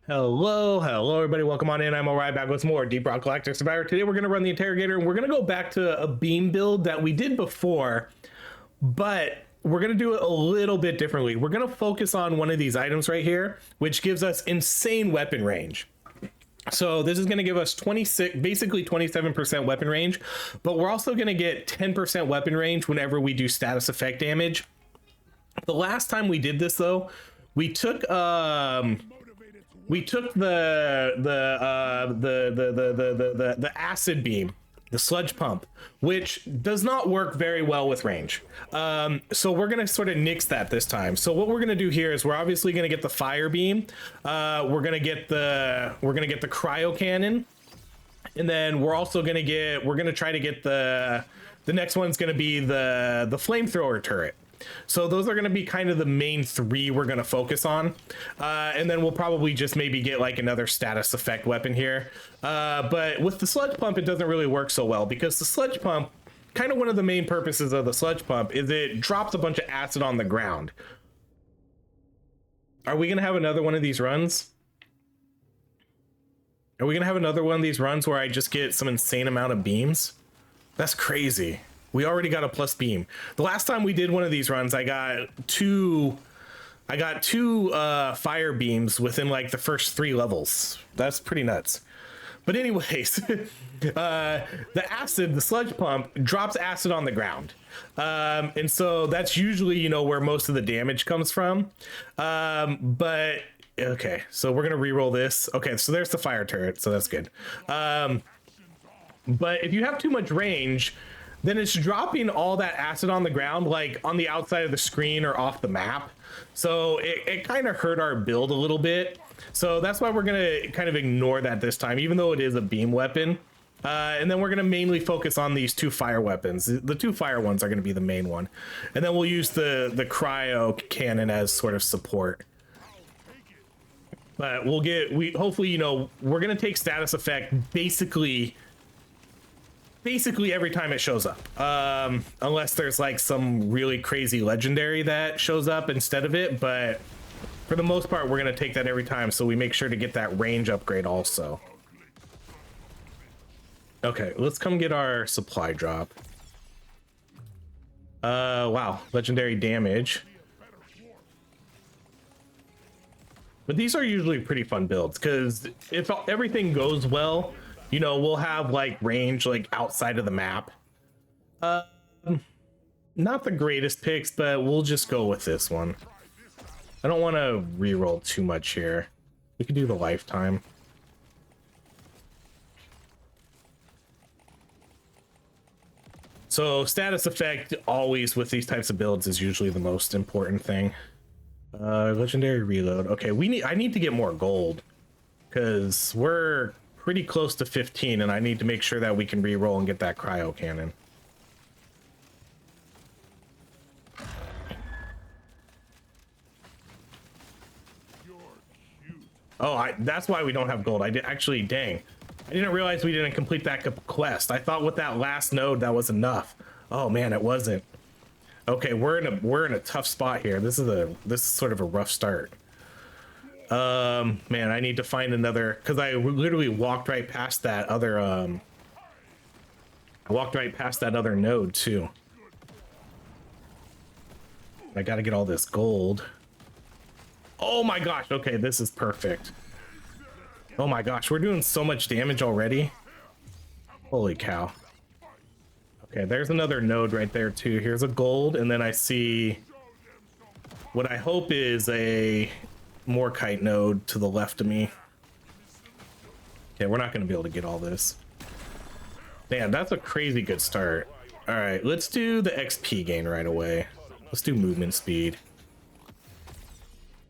Hello, everybody. Welcome on in. I'm alright, back with some more Deep Rock Galactic Survivor. Today we're going to run the Interrogator, and we're going to go back to a beam build that we did before, but we're going to do it a little bit differently. We're going to focus on one of these items right here, which gives us insane weapon range. So this is going to give us 26, basically 27% weapon range, but we're also going to get 10% weapon range whenever we do status effect damage. The last time we did this, though, we took the acid beam, the sludge pump, which does not work very well with range. So we're gonna sort of nix that this time. So what we're gonna do here is we're obviously gonna get the fire beam. We're gonna get the cryo cannon, and then we're gonna try to get the next one's gonna be the flamethrower turret. So those are going to be kind of the main three we're going to focus on. And then we'll probably just maybe get like another status effect weapon here. But with the sludge pump, it doesn't really work so well because the sludge pump, kind of one of the main purposes of the sludge pump is it drops a bunch of acid on the ground. Are we going to have another one of these runs? Are we going to have another one of these runs where I just get some insane amount of beams? That's crazy. We already got a plus beam. The last time we did one of these runs, I got two fire beams within like the first 3 levels. That's pretty nuts. But anyways, the sludge pump drops acid on the ground. And so that's usually, you know, where most of the damage comes from. But okay, so we're going to reroll this. Okay, so there's the fire turret. So that's good. But if you have too much range, then it's dropping all that acid on the ground, like on the outside of the screen or off the map. So it kind of hurt our build a little bit. So that's why we're going to kind of ignore that this time, even though it is a beam weapon. And then we're going to mainly focus on these 2 fire weapons. The 2 fire ones are going to be the main one. And then we'll use the cryo cannon as sort of support. But hopefully, you know, we're going to take status effect basically every time it shows up, unless there's like some really crazy legendary that shows up instead of it, but for the most part we're going to take that every time, so we make sure to get that range upgrade also. Okay, let's come get our supply drop. Wow, legendary damage. But these are usually pretty fun builds, because if everything goes well, you know, we'll have like range like outside of the map. Not the greatest picks, but we'll just go with this one. I don't want to reroll too much here. We could do the lifetime. So status effect always with these types of builds is usually the most important thing. Legendary reload. Okay, I need to get more gold because we're pretty close to 15, and I need to make sure that we can re-roll and get that cryo cannon. Oh, that's why we don't have gold. Actually, dang. I didn't realize we didn't complete that quest. I thought with that last node that was enough. Oh man, it wasn't. Okay, we're in a tough spot here. This is sort of a rough start. Man, I need to find another, because I literally walked right past that other node too. I gotta get all this gold. Oh my gosh, okay, this is perfect. Oh my gosh, we're doing so much damage already. Holy cow. Okay, there's another node right there too. Here's a gold, and then I see what I hope is a Morkite node to the left of me. Okay, we're not going to be able to get all this. Man, that's a crazy good start. All right, let's do the XP gain right away. Let's do movement speed.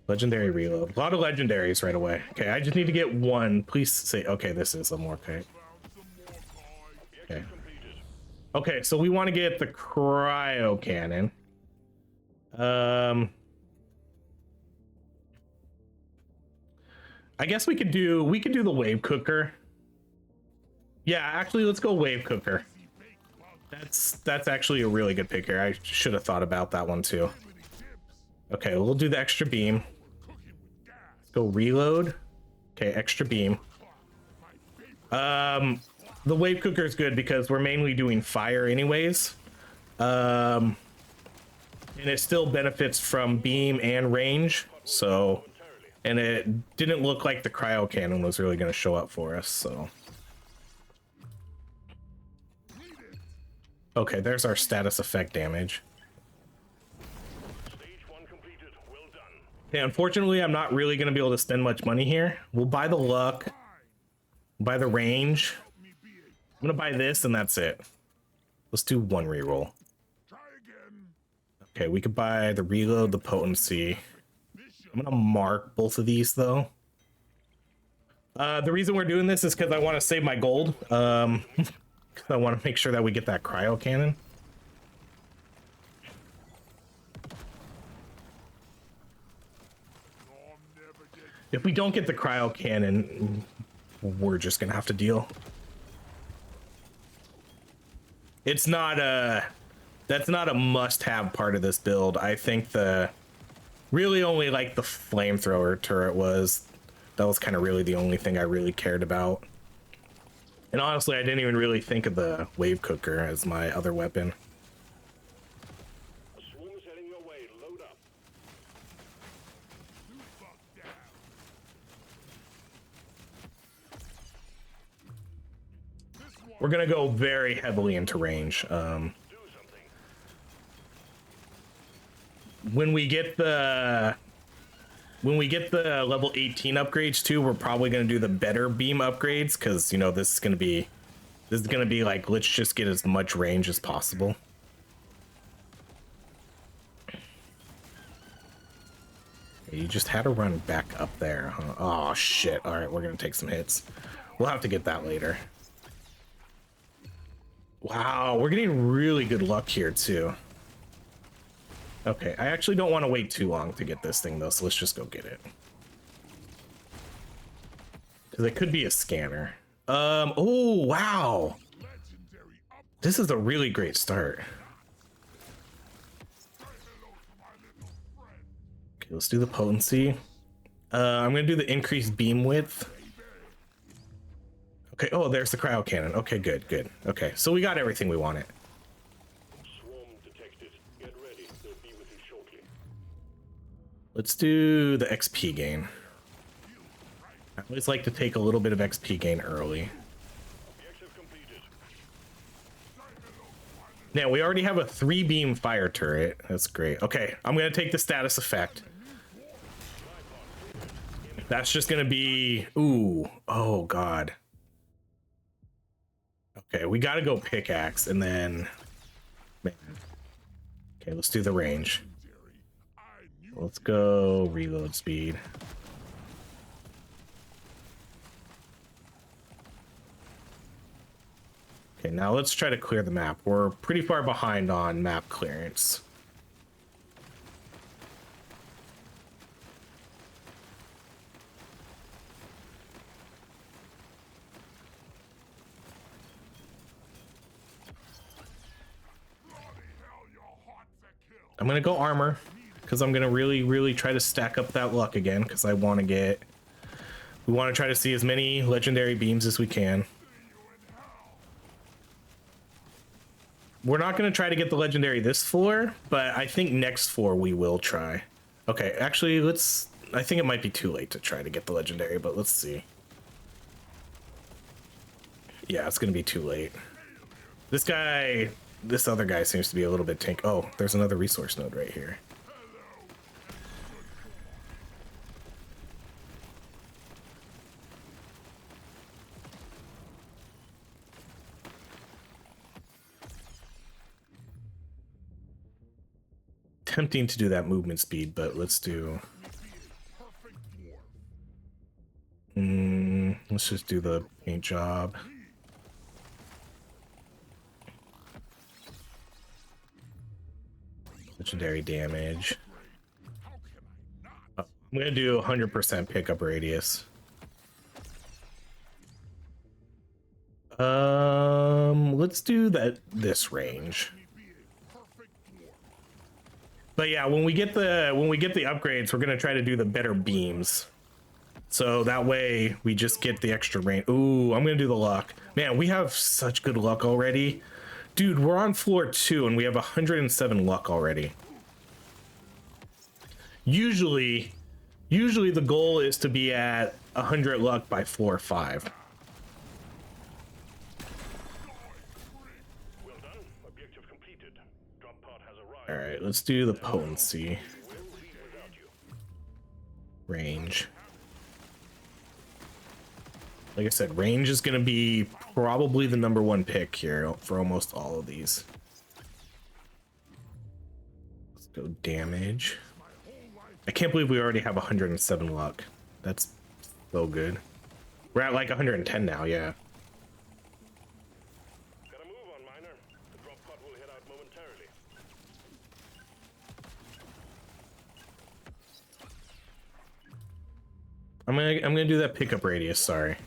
Legendary reload. A lot of legendaries right away. Okay, I just need to get one. Please say, okay, this is a Morkite. Okay. Okay, so we want to get the cryo cannon. I guess we could do the wave cooker. Yeah, actually, let's go wave cooker. That's actually a really good pick here. I should have thought about that one too. Okay, we'll do the extra beam. Let's go reload. Okay, extra beam. The wave cooker is good because we're mainly doing fire anyways. And it still benefits from beam and range. So, and it didn't look like the cryo cannon was really going to show up for us. So, okay, there's our status effect damage. Okay, unfortunately, I'm not really going to be able to spend much money here. We'll buy the luck, buy the range. I'm going to buy this and that's it. Let's do one reroll. Okay, we could buy the reload, the potency. I'm going to mark both of these though. The reason we're doing this is because I want to save my gold. I want to make sure that we get that cryo cannon. If we don't get the cryo cannon, we're just gonna have to deal. It's not a, that's not a must-have part of this build. I think the really only like the flamethrower turret was, that was kind of really the only thing I really cared about. And honestly, I didn't even really think of the wave cooker as my other weapon. We're gonna go very heavily into range. When we get the level 18 upgrades too, we're probably gonna do the better beam upgrades because you know this is gonna be like, let's just get as much range as possible. You just had to run back up there, huh? Oh shit! All right, we're gonna take some hits. We'll have to get that later. Wow, we're getting really good luck here too. Okay, I actually don't want to wait too long to get this thing though, so let's just go get it. Because it could be a scanner. Oh wow. This is a really great start. Okay, let's do the potency. I'm gonna do the increased beam width. Okay, oh, there's the cryo cannon. Okay, good, good. Okay, so we got everything we wanted. Swarm detected. Get ready. They'll be with you shortly. Let's do the XP gain. I always like to take a little bit of XP gain early. Now, we already have a 3-beam fire turret. That's great. Okay, I'm going to take the status effect. That's just going to be... Ooh. Oh, God. Okay, we got to go pickaxe and then... Man. Okay, let's do the range. Let's go reload speed. Okay, now let's try to clear the map. We're pretty far behind on map clearance. I'm gonna go armor because I'm gonna really try to stack up that luck again because I want to get, we want to try to see as many legendary beams as we can. We're not going to try to get the legendary this floor, but I think next floor we will try. Okay, actually, let's... I think it might be too late to try to get the legendary, but let's see. Yeah, it's going to be too late. This guy... This other guy seems to be a little bit tank... Oh, there's another resource node right here. Tempting to do that movement speed, but let's do... let's just do the paint job. Legendary damage. Oh, I'm gonna do 100% pickup radius. Let's do this range. But yeah, when we get the upgrades, we're gonna try to do the better beams. So that way we just get the extra range. Ooh, I'm gonna do the luck. Man, we have such good luck already. Dude, we're on floor 2 and we have 107 luck already. Usually the goal is to be at 100 luck by floor 5. Well done. Objective completed. Drop pod has arrived. All right, let's do the potency. We'll leave without you. Range. Like I said, range is going to be probably the #1 pick here for almost all of these. Let's go damage. I can't believe we already have 107 luck. That's so good. We're at like 110 now, yeah. Gotta move on, Miner. The drop pod will head out momentarily. I'm gonna do that pickup radius, sorry.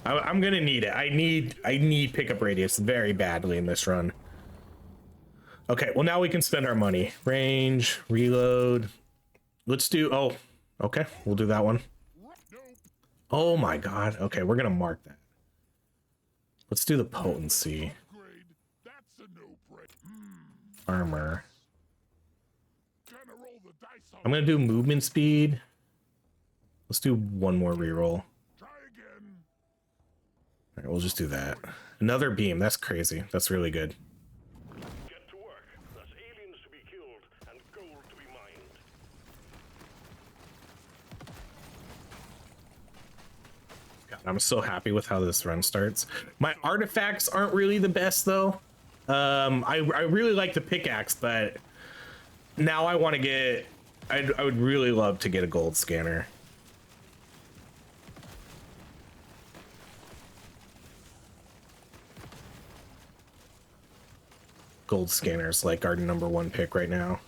I'm gonna need it. I need pickup radius very badly in this run. Okay, well now we can spend our money. Range, reload. Let's do, oh, okay, we'll do that one. Oh my god, okay, we're gonna mark that. Let's do the potency. Armor. I'm gonna do movement speed. Let's do one more reroll. All right, we'll just do that. Another beam, that's crazy. That's really good. Get to work. There's aliens to be killed and gold to be mined. God, I'm so happy with how this run starts. My artifacts aren't really the best though. I really like the pickaxe, but now I want to get, I would really love to get a gold scanner. Gold scanners like our #1 pick right now.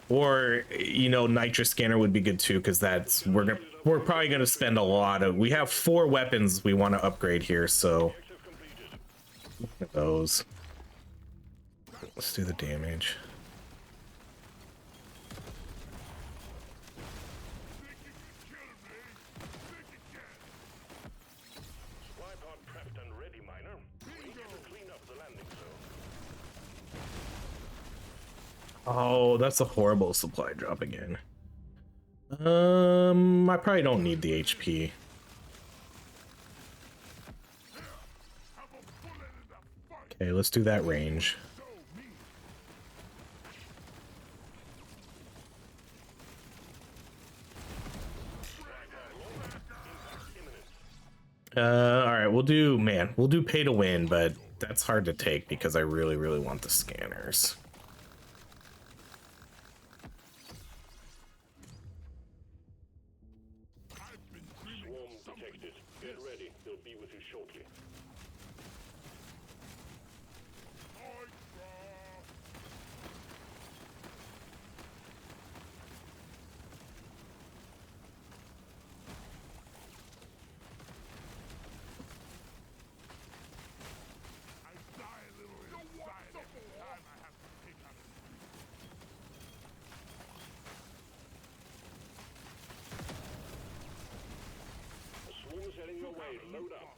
Or, you know, nitrous scanner would be good too, because that's we're probably gonna spend a lot of, we have 4 weapons we want to upgrade here, so look at those. Let's do the damage. Supply pod prepped and ready, Miner. We need to clean up the landing zone. Oh, that's a horrible supply drop again. I probably don't need the HP. Okay, let's do that range. All right, we'll do pay to win, but that's hard to take because I really, really want the scanners. Swarm detected. Get ready. They'll be with you shortly. The swarm is heading your way. Load up.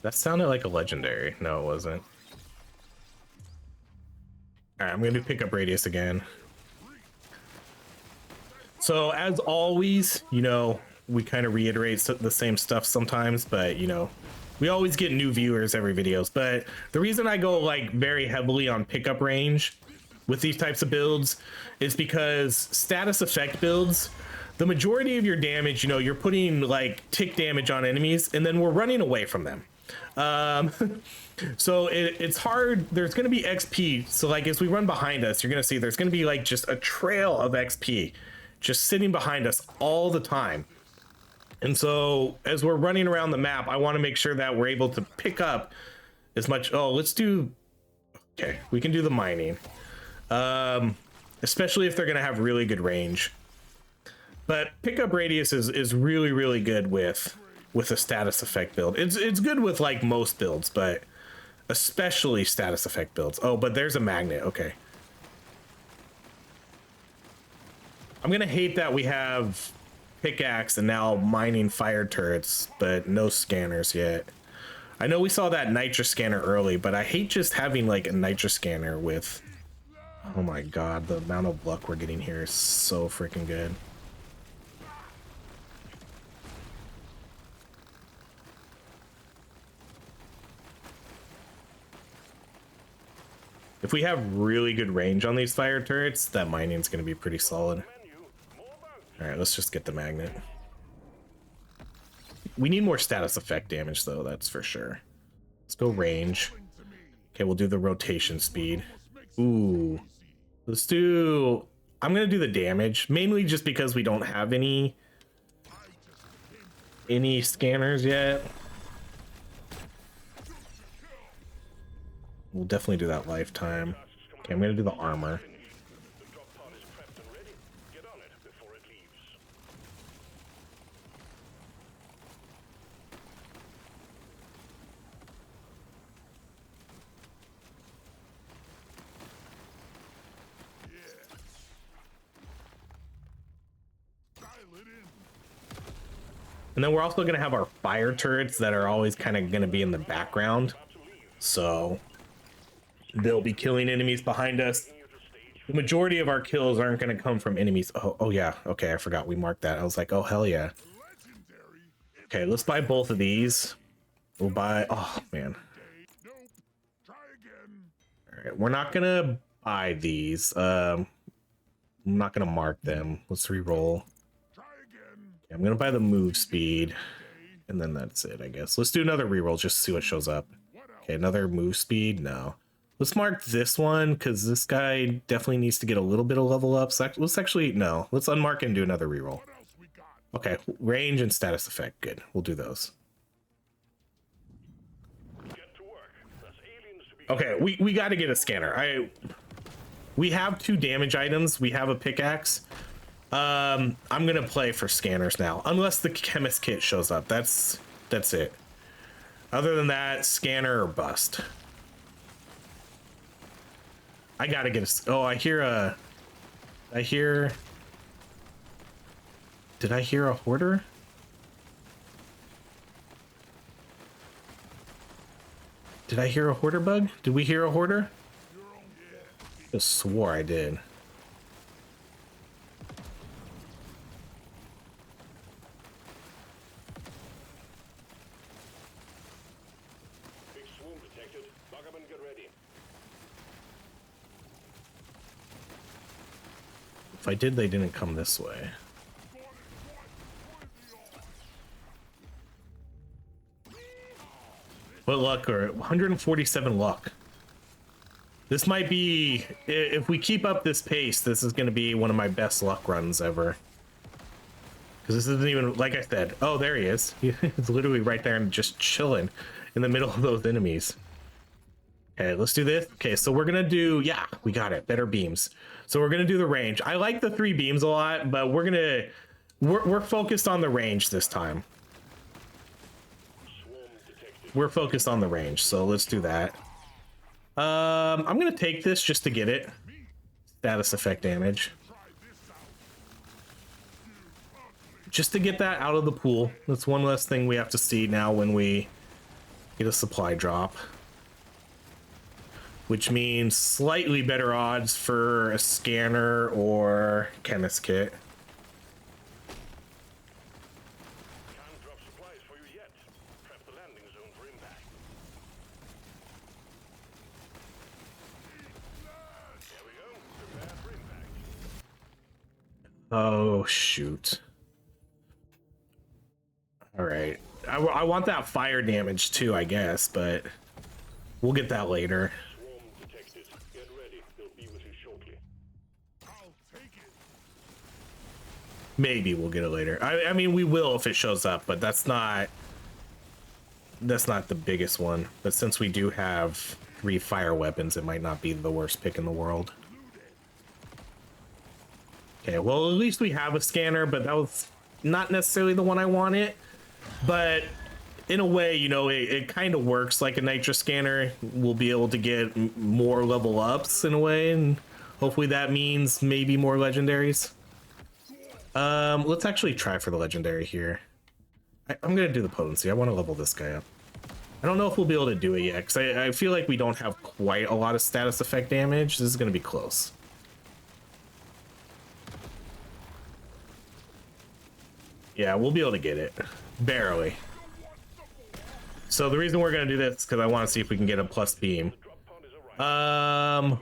That sounded like a legendary. No, it wasn't. All right, I'm gonna do pickup radius again. So as always, you know, we kind of reiterate the same stuff sometimes, but you know, we always get new viewers every videos. But the reason I go like very heavily on pickup range with these types of builds is because status effect builds, the majority of your damage, you know, you're putting like tick damage on enemies and then we're running away from them. So it's hard. There's going to be XP. So like as we run behind us, you're going to see there's going to be like just a trail of XP just sitting behind us all the time. And so as we're running around the map, I want to make sure that we're able to pick up as much. Oh, let's do. Okay, we can do the mining. Especially if they're going to have really good range. But pickup radius is really, really good with a status effect build. It's good with like most builds, but especially status effect builds. Oh, but there's a magnet. Okay. I'm gonna hate that we have pickaxe and now mining fire turrets, but no scanners yet. I know we saw that nitrous scanner early, but I hate just having like a nitrous scanner with... Oh my god, the amount of luck we're getting here is so freaking good. If we have really good range on these fire turrets, that mining's going to be pretty solid. Alright, let's just get the magnet. We need more status effect damage, though, that's for sure. Let's go range. Okay, we'll do the rotation speed. Ooh. Let's do... I'm going to do the damage, mainly just because we don't have any scanners yet. We'll definitely do that lifetime. Okay, I'm gonna do the armor. And then we're also gonna have our fire turrets that are always kind of gonna be in the background. So they'll be killing enemies behind us. The majority of our kills aren't going to come from enemies. Oh yeah. Okay, I forgot we marked that. I was like, oh hell yeah. Okay, let's buy both of these. We'll buy... Oh man. All right, we're not gonna buy these. I'm not gonna mark them. Let's re-roll. Okay, I'm gonna buy the move speed, and then that's it, I guess. Let's do another re-roll just to see what shows up. Okay, another move speed. No. Let's mark this one because this guy definitely needs to get a little bit of level up. So let's actually, no, let's unmark and do another reroll. Okay, range and status effect. Good. We'll do those. Okay, we got to get a scanner. We have 2 damage items. We have a pickaxe. I'm going to play for scanners now, unless the chemist kit shows up. That's it. Other than that, scanner or bust. I gotta get a... Oh, did I hear a hoarder? Did I hear a hoarder bug? Did we hear a hoarder? I just swore I did. Big swarm detected. Lock up and get ready. If I did, they didn't come this way. What luck? Or 147 luck. This might be, if we keep up this pace, this is going to be one of my best luck runs ever. Because this isn't even, like I said, oh, there he is. He's literally right there and just chilling in the middle of those enemies. Okay, let's do this. Okay, so we're gonna do, yeah, we got it, better beams. So we're gonna do the range. I like the 3 beams a lot, but we're focused on the range this time. We're focused on the range, so let's do that. I'm gonna take this just to get it. Status effect damage. Just to get that out of the pool. That's one less thing we have to see now when we get a supply drop. Which means slightly better odds for a scanner or chemist kit. Can't drop supplies for you yet. Prep the landing zone for impact. There we go. Prepare for impact. Oh, shoot. All right. I want that fire damage too, I guess, but we'll get that later. Get ready. They'll be with you shortly. I'll take it. Maybe we'll get it later. I mean, we will if it shows up, but that's not the biggest one. But since we do have 3 fire weapons, it might not be the worst pick in the world. Okay, well, at least we have a scanner, but that was not necessarily the one I wanted. But in a way, you know, it kind of works like a nitrous scanner. We'll be able to get more level ups in a way, and hopefully that means maybe more legendaries. Let's actually try for the legendary here. I'm gonna do the potency. I want to level this guy up. I don't know if we'll be able to do it yet, because I feel like we don't have quite a lot of status effect damage. This is gonna be close. Yeah, we'll be able to get it. Barely. So the reason we're gonna do this is because I want to see if we can get a plus beam. I'm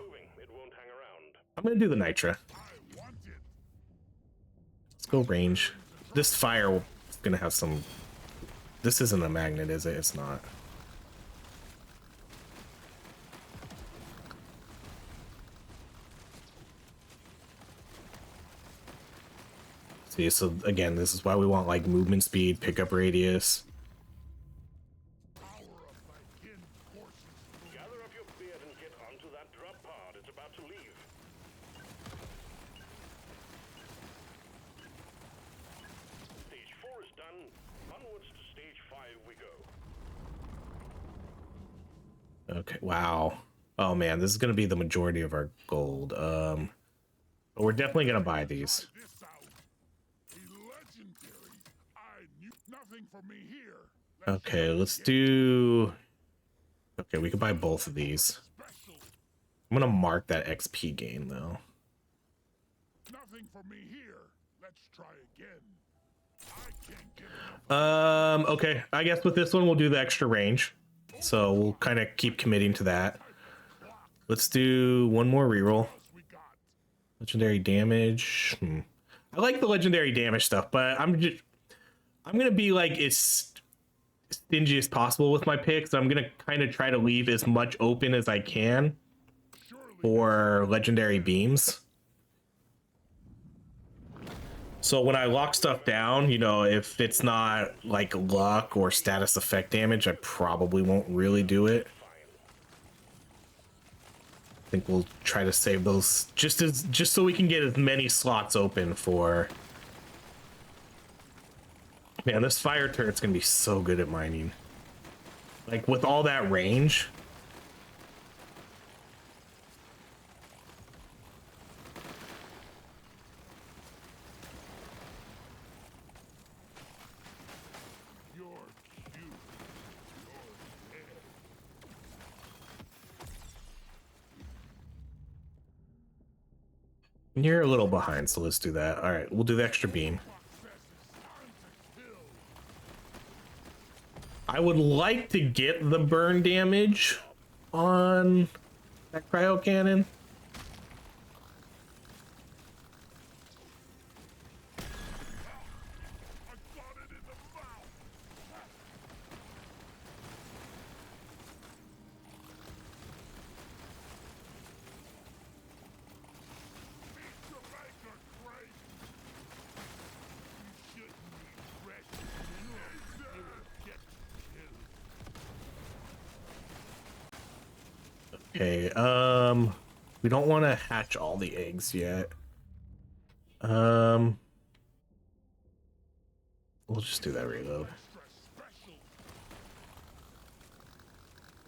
gonna do the Nitra. Let's go range. This fire is gonna have some. This isn't a magnet, is it? It's not. See, so again, this is why we want like movement speed, pickup radius. Gather up your beard and get onto that drop pod. It's about to leave. Stage 4 is done. Onwards to stage 5 we go. Okay, wow. Oh man, this is gonna be the majority of our gold. But we're definitely gonna buy these. Okay, let's do. Okay, we could buy both of these. I'm gonna mark that XP gain though. Nothing for me here. Let's try again. Okay, I guess with this one we'll do the extra range. So we'll kind of keep committing to that. Let's do one more reroll. Legendary damage. I like the legendary damage stuff, but I'm gonna be like as stingy as possible with my picks. I'm gonna kind of try to leave as much open as I can for legendary beams. So when I lock stuff down, you know, if it's not like luck or status effect damage, I probably won't really do it. I think we'll try to save those just so we can get as many slots open for. Man, this fire turret's gonna be so good at mining. Like with all that range. You're a little behind, so let's do that. All right, we'll do the extra beam. I would like to get the burn damage on that cryo cannon. Okay, we don't want to hatch all the eggs yet. We'll just do that reload.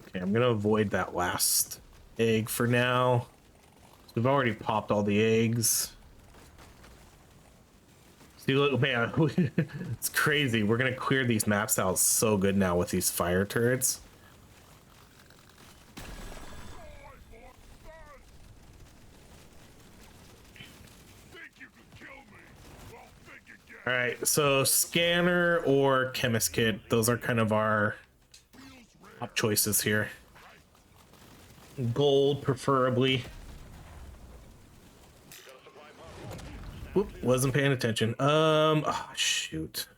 Okay, I'm gonna avoid that last egg for now. We've already popped all the eggs. See, look, man, it's crazy. We're gonna clear these maps out so good now with these fire turrets. All right, so scanner or chemist kit, those are kind of our top choices here. Gold, preferably. Whoop, wasn't paying attention. Oh, shoot.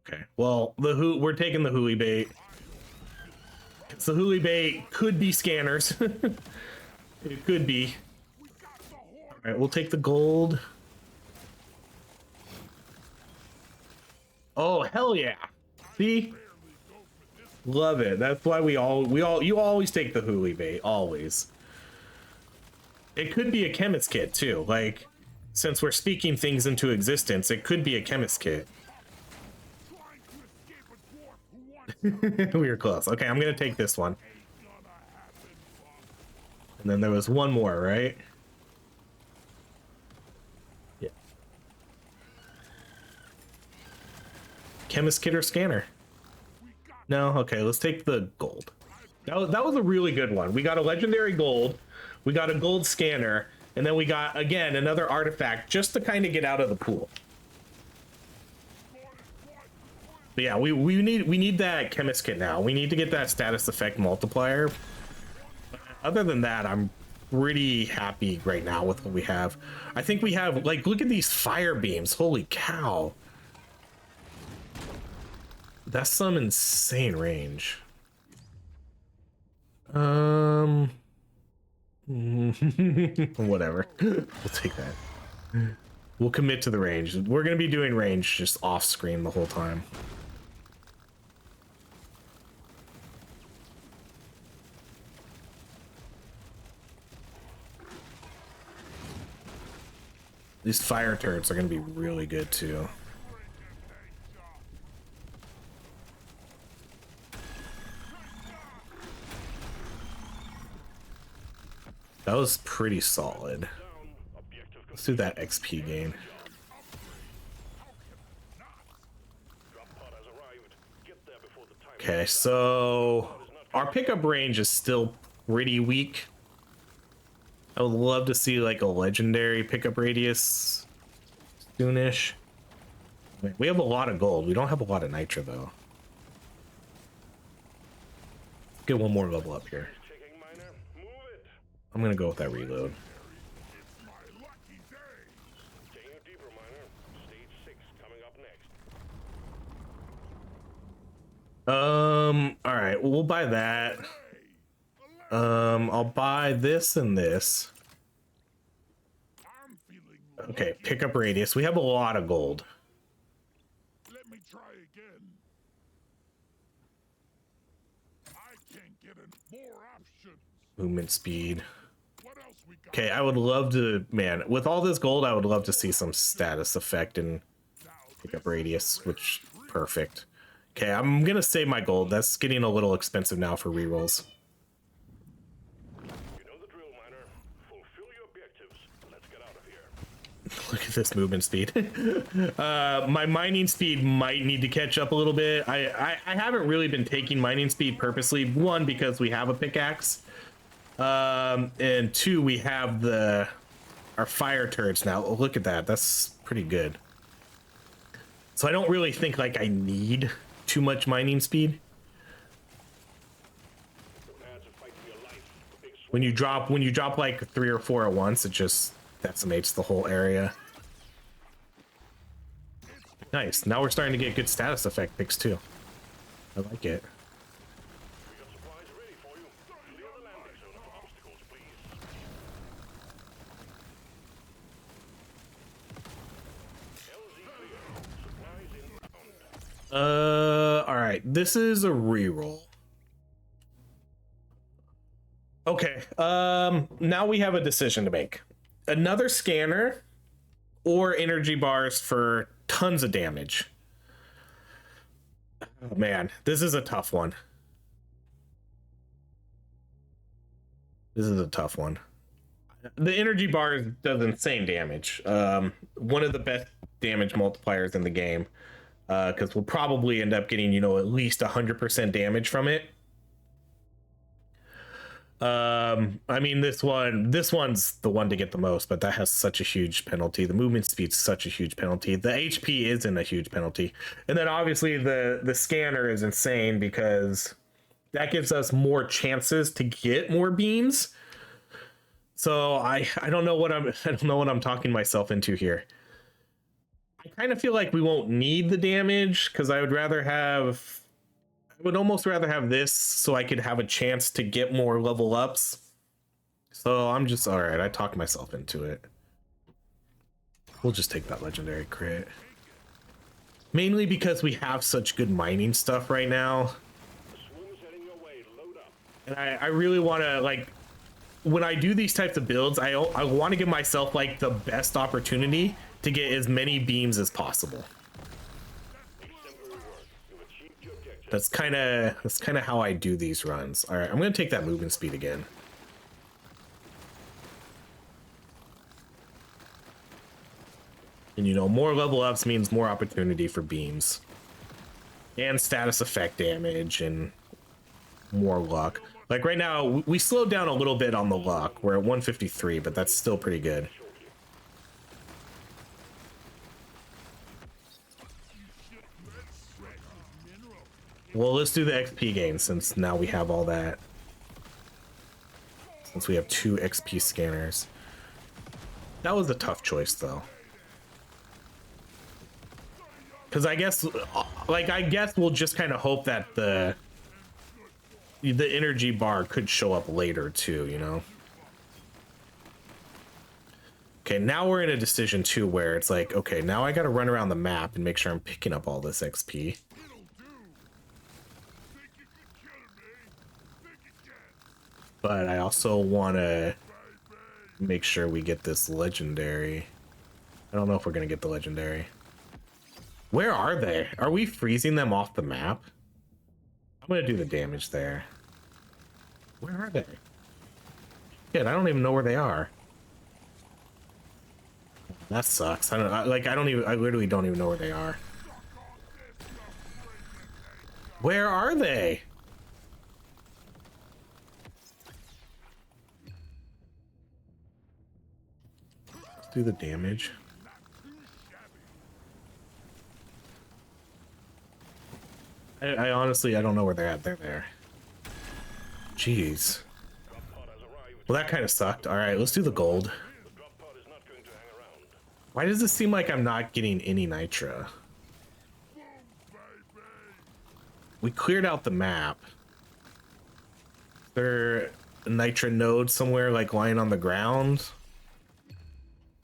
Okay, well, we're taking the hooey bait. So the hooey bait could be scanners. It could be. All right, we'll take the gold. Oh, hell yeah. See? Love it. That's why you always take the hooey bait, always. It could be a chemist kit too. Like, since we're speaking things into existence, it could be a chemist kit. We were close. Okay, I'm gonna take this one. And then there was one more, right? Yeah. chemist kit or scanner? No? Okay, let's take the gold. That was a really good one. We got a legendary gold, we got a gold scanner, and then we got, again, another artifact just to kind of get out of the pool. But yeah, we need that chemist kit now. We need to get that status effect multiplier. Other than that, I'm pretty happy right now with what we have. I think we have, like, look at these fire beams. Holy cow. That's some insane range. Whatever. We'll take that. We'll commit to the range. We're gonna be doing range just off screen the whole time. These fire turrets are gonna be really good too. That was pretty solid. Let's do that XP gain. Okay, so our pickup range is still pretty weak. I would love to see like a legendary pickup radius soonish. We have a lot of gold. We don't have a lot of nitro though. Get one more level up here. I'm gonna go with that reload. All right, well, we'll buy that. I'll buy this and this. Okay, pickup radius. We have a lot of gold. Let me try again. I can't get more options. Movement speed. What else we got? Okay, I would love to, man, with all this gold, I would love to see some status effect and pickup radius, which, perfect. Okay, I'm gonna save my gold. That's getting a little expensive now for rerolls. You know the drill, miner. Fulfill your objectives. Let's get out of here. Look at this movement speed. My mining speed might need to catch up a little bit. I haven't really been taking mining speed purposely. One, because we have a pickaxe. And two, we have our fire turrets now. Oh, look at that. That's pretty good. So I don't really think like I need too much mining speed. When you drop like 3 or 4 at once, it just decimates the whole area. Nice. Now we're starting to get good status effect picks too. I like it. We got supplies ready for you. Clear the landing zone for obstacles, please. LZ clear. Supplies inbound. All right. This is a reroll. Okay. Now we have a decision to make. Another scanner or energy bars for tons of damage. Oh, man, this is a tough one. This is a tough one. The energy bars does insane damage. One of the best damage multipliers in the game. Because we'll probably end up getting, at least 100% damage from it. I mean, this one's the one to get the most, but that has such a huge penalty. The movement speed's such a huge penalty. The HP isn't a huge penalty. And then obviously the scanner is insane because that gives us more chances to get more beams. So I don't know what I'm talking myself into here. I kind of feel like we won't need the damage because I would almost rather have this so I could have a chance to get more level ups. So I'm just, all right, I talked myself into it. We'll just take that legendary crit. Mainly because we have such good mining stuff right now. And I really want to, like, when I do these types of builds, I want to give myself like the best opportunity to get as many beams as possible. That's kind of how I do these runs. All right, I'm gonna take that movement speed again. And more level ups means more opportunity for beams. and status effect damage and more luck. Like right now, we slowed down a little bit on the luck. We're at 153, but that's still pretty good. Well, let's do the XP gain since now we have all that. Since we have 2 XP scanners. That was a tough choice though. Because I guess, like, I guess we'll just kind of hope that the energy bar could show up later too, you know? Okay, now we're in a decision too where it's like, okay, now I gotta run around the map and make sure I'm picking up all this XP. But I also want to make sure we get this legendary. I don't know if we're going to get the legendary. Where are they? Are we freezing them off the map? I'm going to do the damage there. Where are they? Yeah, I don't even know where they are. That sucks. I literally don't even know where they are. Where are they? Do the damage. I honestly, I don't know where they're at. They're there. Jeez. Well, that kind of sucked. All right, let's do the gold. Why does it seem like I'm not getting any nitra? We cleared out the map. Is there a nitra node somewhere like lying on the ground?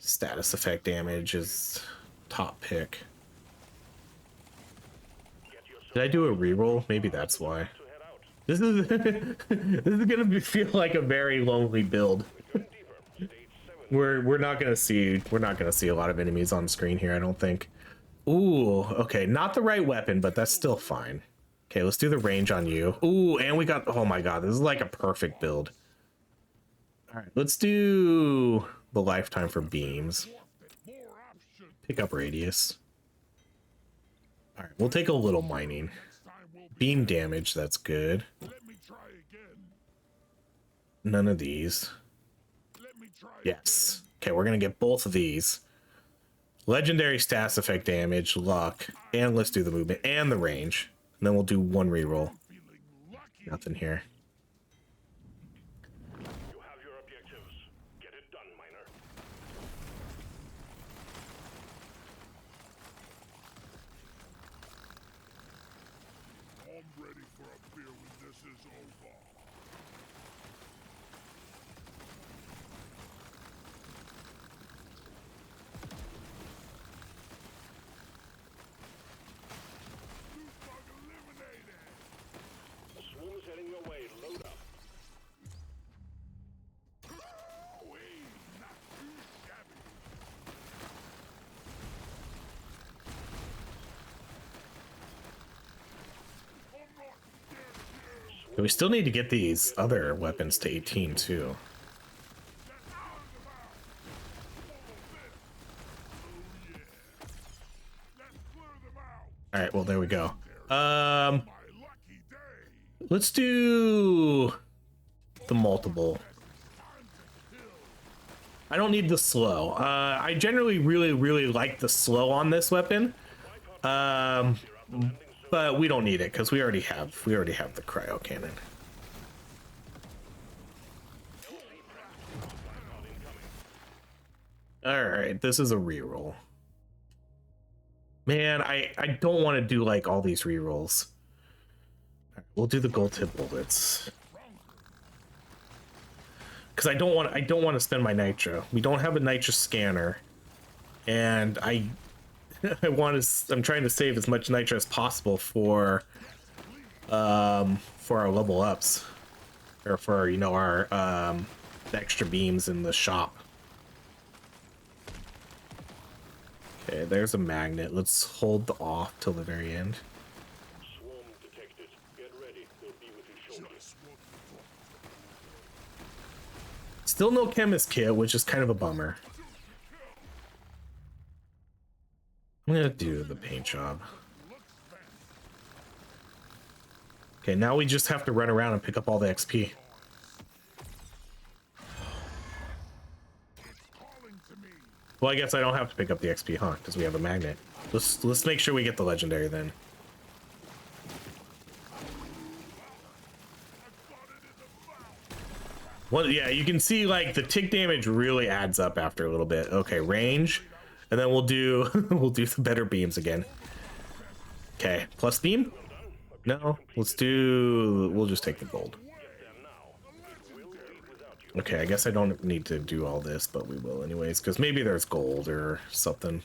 Status effect damage is top pick. Did I do a reroll? Maybe that's why. This is this is gonna feel like a very lonely build. we're not gonna see a lot of enemies on screen here, I don't think. Ooh, okay, not the right weapon, but that's still fine. Okay, let's do the range on you. Ooh, and we got, oh my god, this is like a perfect build. All right, let's do the lifetime for beams. Pick up radius. All right, we'll take a little mining. Beam damage, that's good. None of these. Yes. Okay, we're gonna get both of these. Legendary status effect damage, luck, and let's do the movement and the range. And then we'll do one reroll. Nothing here. You have your objectives. Get it done, miner. I'm ready for a beer when this is over. Bug eliminated. The swarm is heading your way. Load up. Wee, not too shabby. I'm not scared of you. But we still need to get these other weapons to 18 too. Get out of the mouth. Oh yeah. Let's clear them out. All right, well there we go. My lucky day. Let's do the multiple. I don't need the slow. I generally really like the slow on this weapon, but we don't need it because we already have the cryo cannon. All right, this is a reroll. Man, I don't want to do like all these rerolls. All right, we'll do the gold tip bullets. Because I don't want to spend my nitro. We don't have a nitro scanner, and I'm trying to save as much nitro as possible for our level ups, or for, you know, our the extra beams in the shop. Okay, there's a magnet. Let's hold the off till the very end. Swarm detected. Get ready. We'll be with you shortly. Still no chemist kit, which is kind of a bummer. I'm gonna do the paint job. Okay, now we just have to run around and pick up all the XP. Well, I guess I don't have to pick up the XP, huh? Because we have a magnet. Let's make sure we get the legendary then. Well, yeah, you can see like the tick damage really adds up after a little bit. Okay, range, and then we'll do we'll do the better beams again. Okay, plus beam. No, we'll just take the gold. Okay, I guess I don't need to do all this, but we will anyways, because maybe there's gold or something.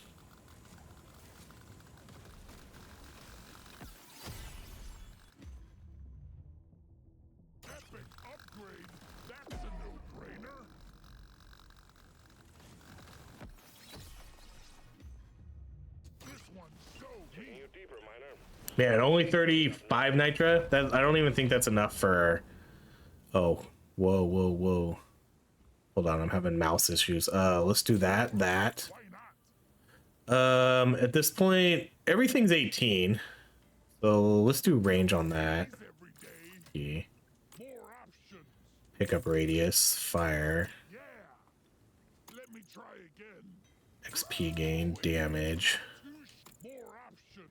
Epic upgrade. That's a no-brainer. This one's so Taking you deeper, miner. Man, only 35 nitra? That I don't even think that's enough for... Oh, whoa. Hold on, I'm having mouse issues. Let's do that. Why not? At this point, everything's 18. So let's do range on that. Every day. More options. Pickup radius, fire, Yeah. Let me try again. XP gain, damage, More options.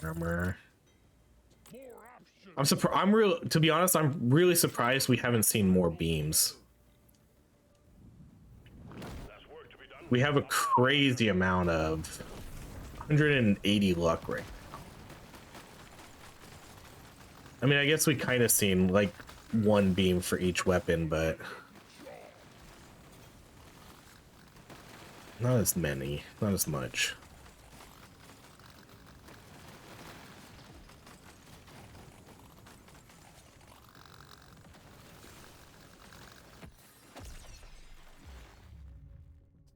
armor. More options. To be honest, I'm really surprised we haven't seen more beams. That's work to be done. We have a crazy amount of 180 luck right now. I mean, I guess we kind of seen like one beam for each weapon, but not as many, not as much.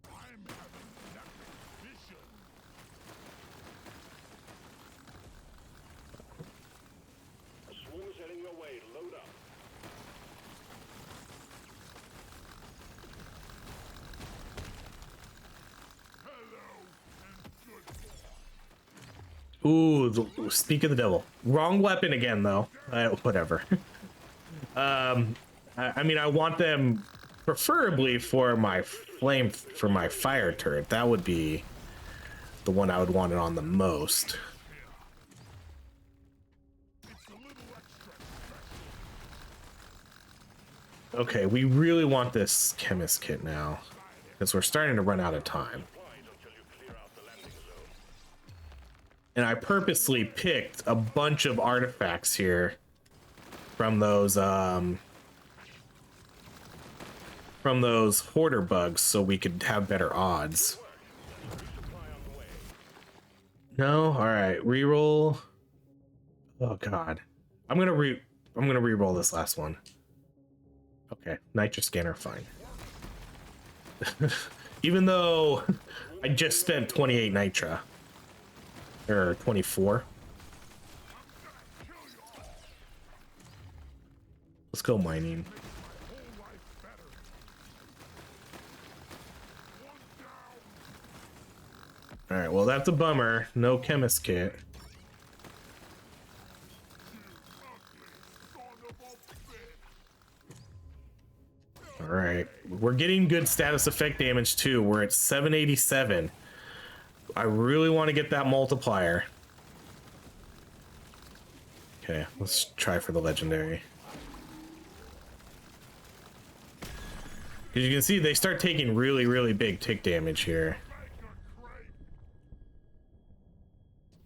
I'm having an epic mission. A swarm's heading your way. Load up. Hello and good. Ooh, speak of the devil. Wrong weapon again, though. Whatever. I mean, I want them preferably for my fire turret. That would be the one I would want it on the most. It's a little extra. Okay, we really want this chemist kit now because we're starting to run out of time. Supplies until you clear out the landing zone. And I purposely picked a bunch of artifacts here from those hoarder bugs so we could have better odds. Resupply on the way. No? All right, reroll. Oh god. I'm going to re-roll this last one. Okay, nitro scanner fine. Even though I just spent 28 nitra. Or 24. Let's go mining. Whole life better. One down. Alright, well that's a bummer. No chemist kit. Son of a bitch. Alright. We're getting good status effect damage too. We're at 787. I really want to get that multiplier. Okay, let's try for the legendary. Because you can see they start taking really, really big tick damage here.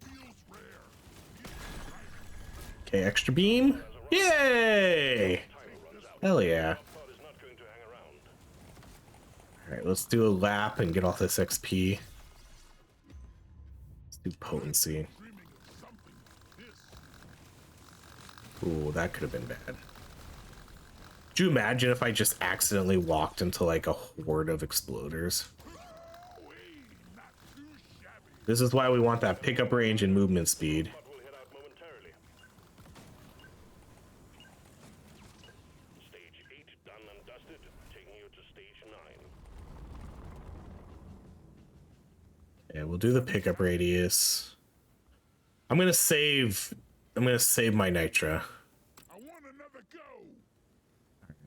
Feels rare. Okay, extra beam. Yay! Hell yeah. Pod is not going to hang around. Alright, let's do a lap and get all this XP. Let's do potency. Dreaming of something like this. Ooh, that could have been bad. Could you imagine if I just accidentally walked into like a horde of exploders? Wee, not too shabby. This is why we want that pickup range and movement speed. Pod will head out momentarily. Stage 8 done and dusted. Taking you to stage 9. Yeah, we'll do the pickup radius. I'm gonna save my nitra.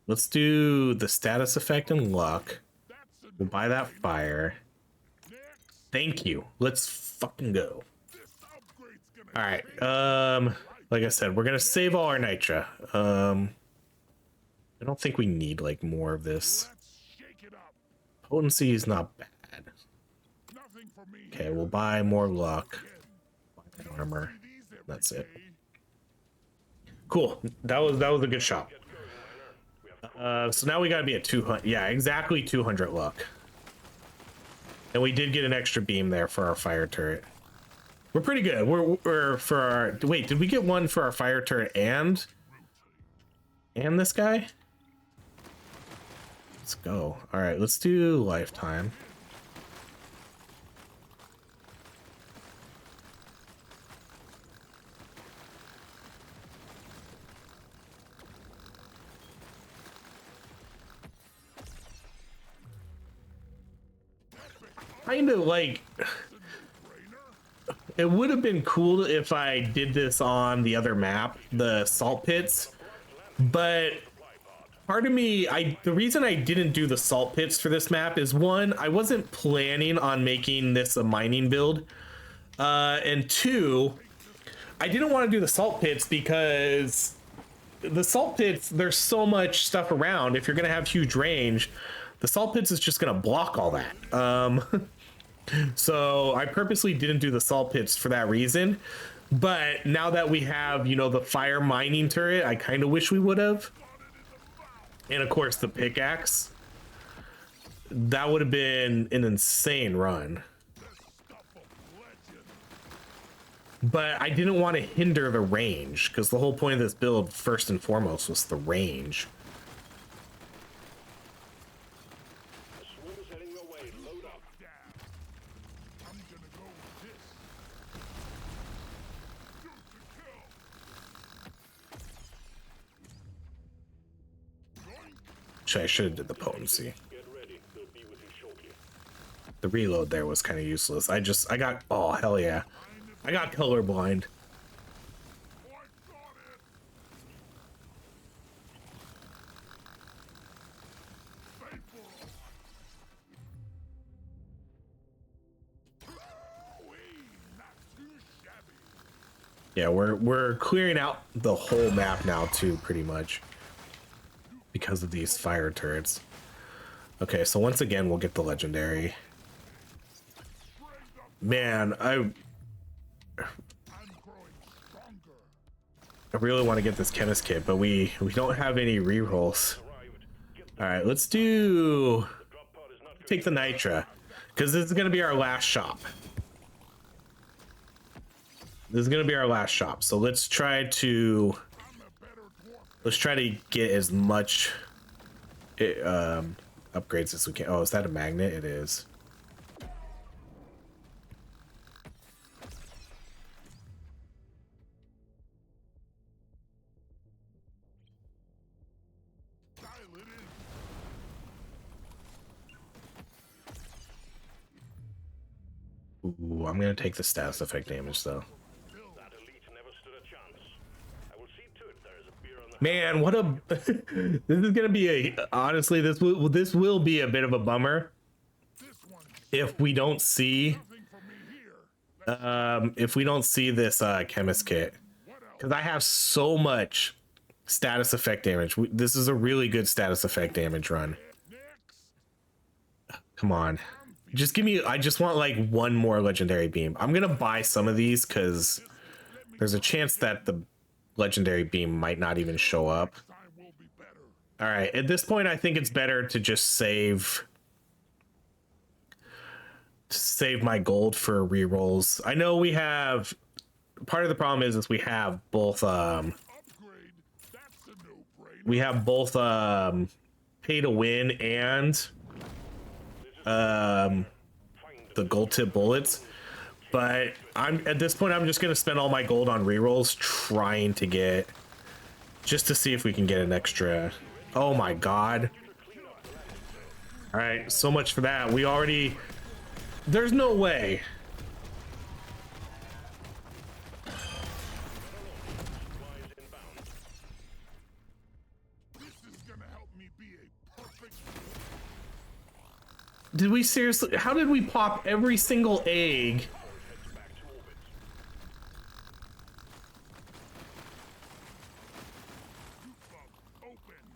let's do the status effect and luck. That's a We'll buy that fire. next. Thank you. Let's fucking go. This upgrade's gonna All right. Like I said, we're gonna save all our nitra. I don't think we need like more of this. let's shake it up. Potency is not bad. Nothing for me. Okay, we'll buy more luck. Buy that armor. These every That's it. day. Cool. That was a good shot. So now we gotta be at 200. Yeah, exactly 200 luck. And we did get an extra beam there for our fire turret. We're pretty good. We're for our. Wait, did we get one for our fire turret and this guy? Let's go. All right, let's do lifetime. Kind of like, it would have been cool if I did this on the other map, the salt pits, but part of me, the reason I didn't do the salt pits for this map is, one, I wasn't planning on making this a mining build, and two, I didn't want to do the salt pits because the salt pits, there's so much stuff around. If you're gonna have huge range, the salt pits is just gonna block all that. So I purposely didn't do the salt pits for that reason. But now that we have, you know, the fire mining turret, I kind of wish we would have. And of course the pickaxe. That would have been an insane run. But I didn't want to hinder the range, because the whole point of this build, first and foremost, was the range. Swarm is heading your way. Load up. I'm gonna go with this. Shoot to kill. I should have did the potency. Get ready. We'll be with you shortly. The reload there was kind of useless. I got, oh, hell yeah. I got colorblind. Oh, I got it. Faithful. Wee, not too shabby. Yeah, we're clearing out the whole map now too, pretty much, because of these fire turrets. Okay, so once again we'll get the legendary. Man, I I'm growing stronger. really want to get this chemist kit, but we don't have any rerolls. Arrived. Get All right, let's do the drop pod is not take the nitra, because this is gonna be our last shop. This is gonna be our last shop, so let's try to get as much upgrades as we can. Oh, is that a magnet? It is. Dial it in. Ooh, I'm gonna take the status effect damage though. that elite never stood a chance. I will see to it there is a beer on the Man, what a this is gonna be a, honestly, this will be a bit of a bummer This one is if we don't see nothing for me here. if we don't see this chemist kit, What else? because I have so much status effect damage. This is a really good status effect damage run. Next. Come on, just give me, I just want like one more legendary beam. I'm gonna buy some of these because there's a chance that the legendary beam might not even show up. Time will be better. All right, at this point I think it's better to just save my gold for rerolls. I know we have, part of the problem is we have both Upgrade. That's a no-brainer. we have both pay to win and the gold tip bullets, but I'm at this point I'm just gonna spend all my gold on rerolls trying to get, just to see if we can get an extra. Oh my god. All right, so much for that. We already, there's no way. This is gonna help me Did we seriously? How did we pop every single egg?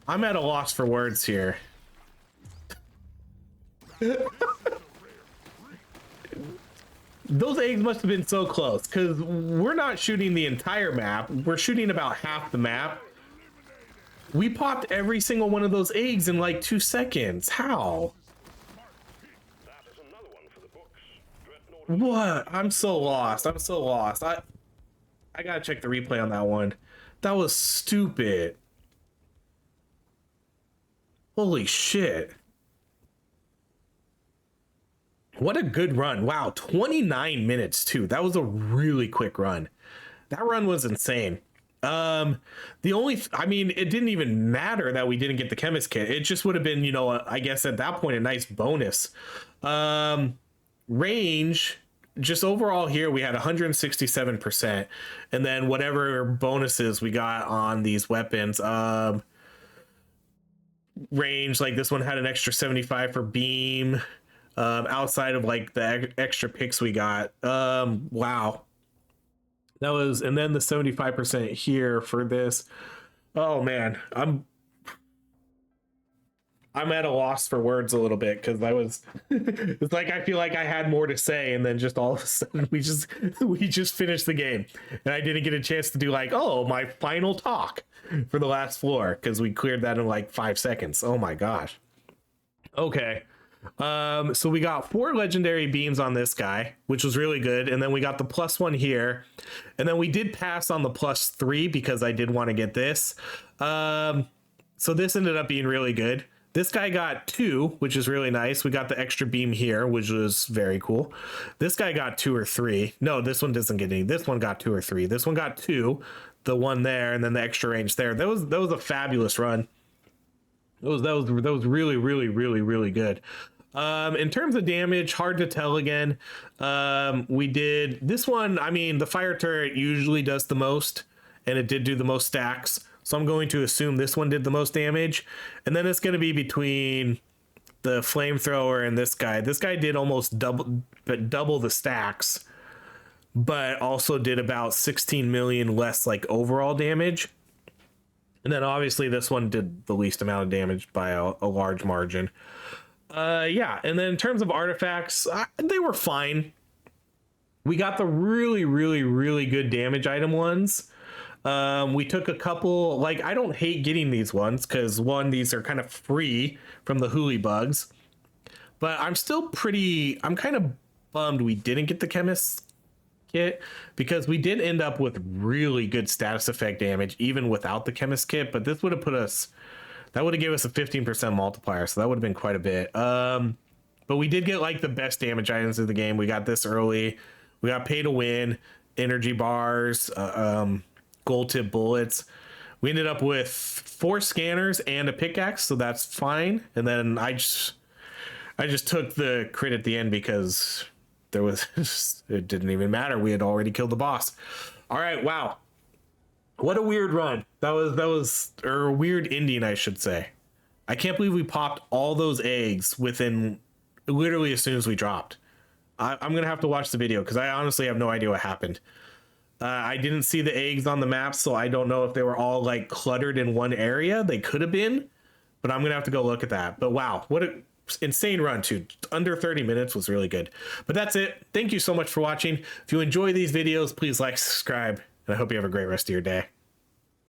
I'm at a loss for words here. Those eggs must have been so close, because we're not shooting the entire map. We're shooting about half the map. We popped every single one of those eggs in like 2 seconds. How? That is another one for the books. Dreadnought. What? I'm so lost. I'm so lost. I gotta check the replay on that one. That was stupid. Holy shit. What a good run. Wow, 29 minutes too. That was a really quick run. That run was insane. The only, I mean, it didn't even matter that we didn't get the chemist kit. It just would have been, you know, I guess at that point, a nice bonus. Range, just overall here, we had 167%. And then whatever bonuses we got on these weapons, range, like this one had an extra 75 for beam. Outside of like the extra picks we got. Wow. That was, and then the 75% here for this. Oh man, I'm at a loss for words a little bit, because I was it's like I feel like I had more to say, and then just all of a sudden we just finished the game, and I didn't get a chance to do like, oh, my final talk for the last floor, because we cleared that in like 5 seconds. Oh my gosh. Okay. So we got 4 legendary beams on this guy, which was really good, and then we got the +1 here, and then we did pass on the +3 because I did want to get this. So this ended up being really good. This guy got 2, which is really nice. We got the extra beam here, which was very cool. This guy got 2 or 3. No, this one doesn't get any. This one got 2 or 3. This one got 2, the one there, and then the extra range there. That was a fabulous run. That was really, really, really, really good. In terms of damage, hard to tell again. We did this one. I mean, the fire turret usually does the most, and it did do the most stacks. So I'm going to assume this one did the most damage. And then it's going to be between the flamethrower and this guy. This guy did almost double the stacks, but also did about 16 million less like overall damage. And then obviously this one did the least amount of damage by a large margin. Yeah, and then in terms of artifacts, they were fine. We got the really, really, really good damage item ones. We took a couple, like, I don't hate getting these ones, because one, these are kind of free from the hooly bugs. But I'm kind of bummed we didn't get the chemist kit, because we did end up with really good status effect damage, even without the chemist kit, but this would have that would have given us a 15% multiplier, so that would have been quite a bit. But we did get like the best damage items of the game. We got this early. We got pay to win, energy bars, gold tip bullets. We ended up with 4 scanners and a pickaxe, so that's fine. And then I just took the crit at the end because there was it didn't even matter. We had already killed the boss. All right, wow. What a weird run. That was or a weird ending, I should say. I can't believe we popped all those eggs within literally as soon as we dropped. I'm gonna have to watch the video, because I honestly have no idea what happened. I didn't see the eggs on the map, so I don't know if they were all like cluttered in one area. They could have been, but I'm gonna have to go look at that. But wow, what a insane run too. Under 30 minutes was really good. But that's it. Thank you so much for watching. If you enjoy these videos, please like, subscribe, and I hope you have a great rest of your day.